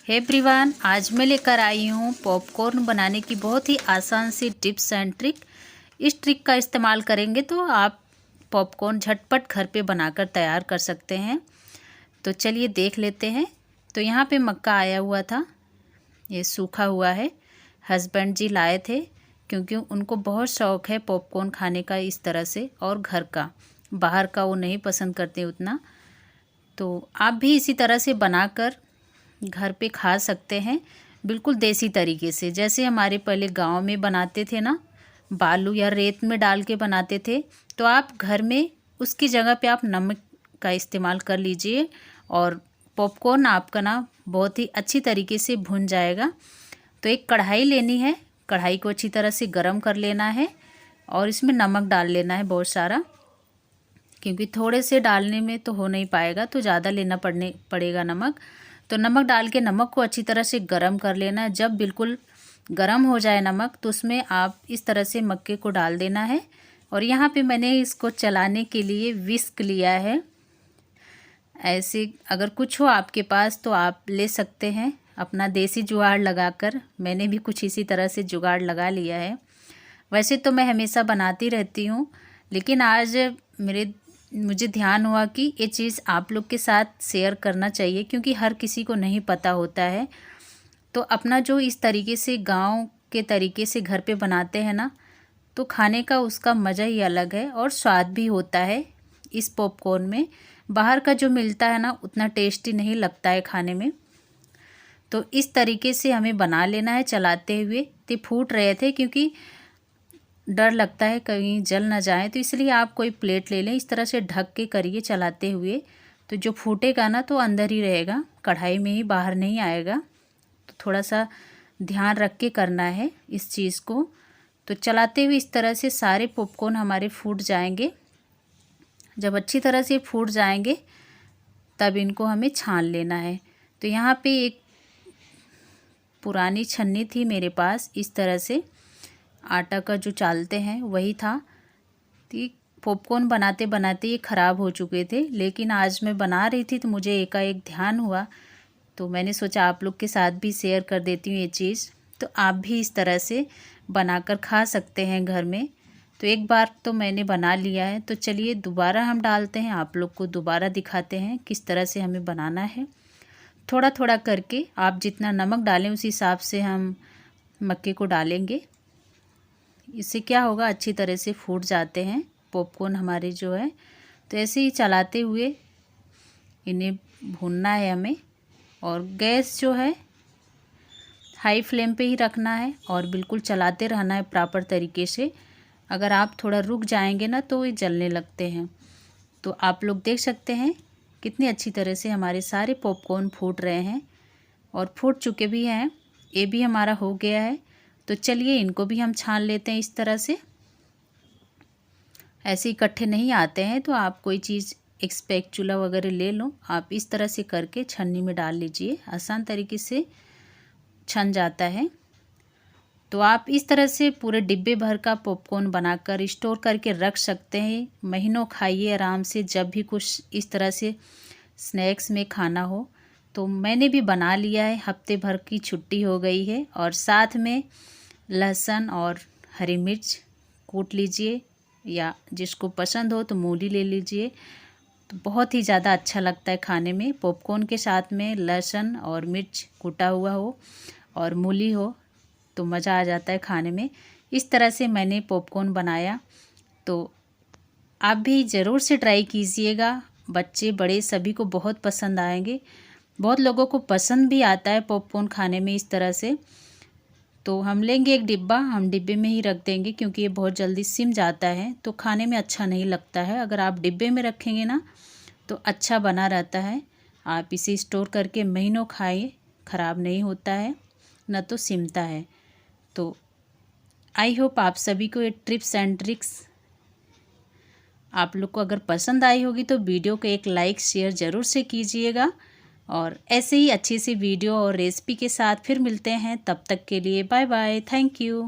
Hey everyone, आज मैं लेकर आई हूँ पॉपकॉर्न बनाने की बहुत ही आसान सी टिप्स एंड ट्रिक। इस ट्रिक का इस्तेमाल करेंगे तो आप पॉपकॉर्न झटपट घर पे बनाकर तैयार कर सकते हैं। तो चलिए देख लेते हैं। तो यहाँ पे मक्का आया हुआ था, ये सूखा हुआ है। हस्बैंड जी लाए थे क्योंकि उनको बहुत शौक़ है पॉपकॉर्न खाने का इस तरह से, और घर का, बाहर का वो नहीं पसंद करते उतना। तो आप भी इसी तरह से बनाकर घर पे खा सकते हैं, बिल्कुल देसी तरीके से, जैसे हमारे पहले गांव में बनाते थे ना, बालू या रेत में डाल के बनाते थे। तो आप घर में उसकी जगह पे आप नमक का इस्तेमाल कर लीजिए और पॉपकॉर्न आपका ना बहुत ही अच्छी तरीके से भुन जाएगा। तो एक कढ़ाई लेनी है, कढ़ाई को अच्छी तरह से गरम कर लेना है और इसमें नमक डाल लेना है बहुत सारा, क्योंकि थोड़े से डालने में तो हो नहीं पाएगा, तो ज़्यादा लेना पड़ेगा नमक। तो नमक डाल के नमक को अच्छी तरह से गरम कर लेना है। जब बिल्कुल गरम हो जाए नमक, तो उसमें आप इस तरह से मक्के को डाल देना है। और यहाँ पे मैंने इसको चलाने के लिए विस्क लिया है। ऐसे अगर कुछ हो आपके पास तो आप ले सकते हैं अपना देसी जुगाड़ लगाकर। मैंने भी कुछ इसी तरह से जुगाड़ लगा लिया है। वैसे तो मैं हमेशा बनाती रहती हूँ, लेकिन आज मुझे ध्यान हुआ कि ये चीज़ आप लोग के साथ शेयर करना चाहिए, क्योंकि हर किसी को नहीं पता होता है। तो अपना जो इस तरीके से गांव के तरीके से घर पे बनाते हैं ना, तो खाने का उसका मज़ा ही अलग है और स्वाद भी होता है इस पॉपकॉर्न में। बाहर का जो मिलता है ना, उतना टेस्टी नहीं लगता है खाने में। तो इस तरीके से हमें बना लेना है चलाते हुए। तो फूट रहे थे क्योंकि डर लगता है कहीं जल ना जाए, तो इसलिए आप कोई प्लेट ले लें, इस तरह से ढक के करिए चलाते हुए। तो जो फूटेगा ना तो अंदर ही रहेगा, कढ़ाई में ही, बाहर नहीं आएगा। तो थोड़ा सा ध्यान रख के करना है इस चीज़ को। तो चलाते हुए इस तरह से सारे पॉपकॉर्न हमारे फूट जाएंगे। जब अच्छी तरह से फूट जाएंगे तब इनको हमें छान लेना है। तो यहाँ पे एक पुरानी छन्नी थी मेरे पास, इस तरह से आटा का जो चालते हैं वही था। तो पॉपकॉर्न बनाते बनाते ये ख़राब हो चुके थे, लेकिन आज मैं बना रही थी तो मुझे एकाएक ध्यान हुआ, तो मैंने सोचा आप लोग के साथ भी शेयर कर देती हूँ ये चीज़। तो आप भी इस तरह से बनाकर खा सकते हैं घर में। तो एक बार तो मैंने बना लिया है, तो चलिए दोबारा हम डालते हैं, आप लोग को दोबारा दिखाते हैं किस तरह से हमें बनाना है। थोड़ा थोड़ा करके आप जितना नमक डालें उस हिसाब से हम मक्के को डालेंगे। इससे क्या होगा, अच्छी तरह से फूट जाते हैं पॉपकॉर्न हमारे जो है। तो ऐसे ही चलाते हुए इन्हें भूनना है हमें, और गैस जो है हाई फ्लेम पे ही रखना है और बिल्कुल चलाते रहना है प्रॉपर तरीके से। अगर आप थोड़ा रुक जाएंगे ना तो ये जलने लगते हैं। तो आप लोग देख सकते हैं कितनी अच्छी तरह से हमारे सारे पॉपकॉर्न फूट रहे हैं और फूट चुके भी हैं। ये भी हमारा हो गया है। तो चलिए इनको भी हम छान लेते हैं इस तरह से। ऐसे इकट्ठे नहीं आते हैं, तो आप कोई चीज़, एक स्पैचुला वगैरह ले लो, आप इस तरह से करके छन्नी में डाल लीजिए, आसान तरीके से छन जाता है। तो आप इस तरह से पूरे डिब्बे भर का पॉपकॉर्न बनाकर स्टोर करके रख सकते हैं। महीनों खाइए आराम से, जब भी कुछ इस तरह से स्नैक्स में खाना हो। तो मैंने भी बना लिया है, हफ्ते भर की छुट्टी हो गई है, और साथ में लहसुन और हरी मिर्च कूट लीजिए, या जिसको पसंद हो तो मूली ले लीजिए। तो बहुत ही ज़्यादा अच्छा लगता है खाने में, पॉपकॉर्न के साथ में लहसुन और मिर्च कूटा हुआ हो और मूली हो तो मज़ा आ जाता है खाने में। इस तरह से मैंने पॉपकॉर्न बनाया। तो आप भी ज़रूर से ट्राई कीजिएगा, बच्चे बड़े सभी को बहुत पसंद आएंगे। बहुत लोगों को पसंद भी आता है पॉपकॉर्न खाने में इस तरह से। तो हम लेंगे एक डिब्बा, हम डिब्बे में ही रख देंगे, क्योंकि ये बहुत जल्दी सिम जाता है तो खाने में अच्छा नहीं लगता है। अगर आप डिब्बे में रखेंगे ना तो अच्छा बना रहता है। आप इसे स्टोर करके महीनों खाइए, ख़राब नहीं होता है, न तो सिमता है। तो आई होप आप सभी को ये टिप्स एंड ट्रिक्स आप लोग को अगर पसंद आई होगी तो वीडियो को एक लाइक शेयर ज़रूर से कीजिएगा। और ऐसे ही अच्छी सी वीडियो और रेसिपी के साथ फिर मिलते हैं। तब तक के लिए बाय बाय, थैंक यू।